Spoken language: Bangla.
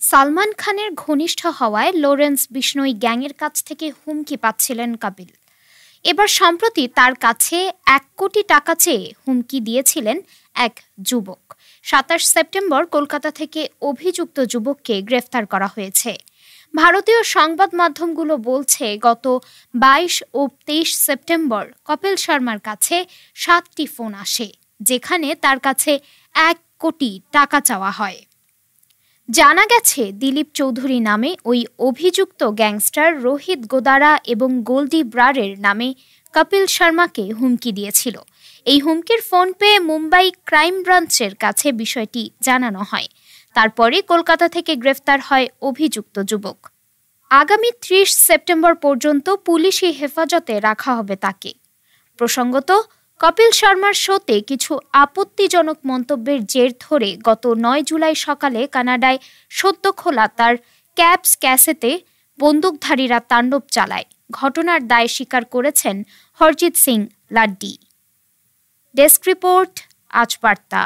সালমান খানের ঘনিষ্ঠ হওয়ায় লরেন্স বিষ্ণোই গ্যাংয়ের কাছ থেকে হুমকি পাচ্ছিলেন কপিল। এবার সম্প্রতি তার কাছে ১ কোটি টাকা চেয়ে হুমকি দিয়েছিলেন এক যুবক। ২৭ সেপ্টেম্বর কলকাতা থেকে অভিযুক্ত যুবককে গ্রেফতার করা হয়েছে। ভারতীয় সংবাদ মাধ্যমগুলো বলছে, গত ২২ ও ২৩ সেপ্টেম্বর কপিল শর্মার কাছে ৭টি ফোন আসে, যেখানে তার কাছে ১ কোটি টাকা চাওয়া হয়। জানা গেছে, দিলীপ চৌধুরী নামে ওই অভিযুক্ত গ্যাংস্টার রোহিত গোদারা এবং গোল্ডি ব্রারের নামে কপিল শর্মাকে হুমকি দিয়েছিল। এই হুমকির ফোন পেয়ে মুম্বাই ক্রাইম ব্রাঞ্চের কাছে বিষয়টি জানানো হয়। তারপরে কলকাতা থেকে গ্রেফতার হয় অভিযুক্ত যুবক। আগামী ৩০ সেপ্টেম্বর পর্যন্ত পুলিশি হেফাজতে রাখা হবে তাকে। প্রসঙ্গত, কপিল শর্মার শোতে কিছু আপত্তিজনক মন্তব্যের জের ধরে গত ৯ জুলাই সকালে কানাডায় সদ্য খোলা তার ক্যাবস ক্যাসেতে বন্দুকধারীরা তাণ্ডব চালায়। ঘটনার দায় স্বীকার করেছেন হরজিৎ সিং লাড্ডি। ডেস্ক রিপোর্ট, আজ বার্তা।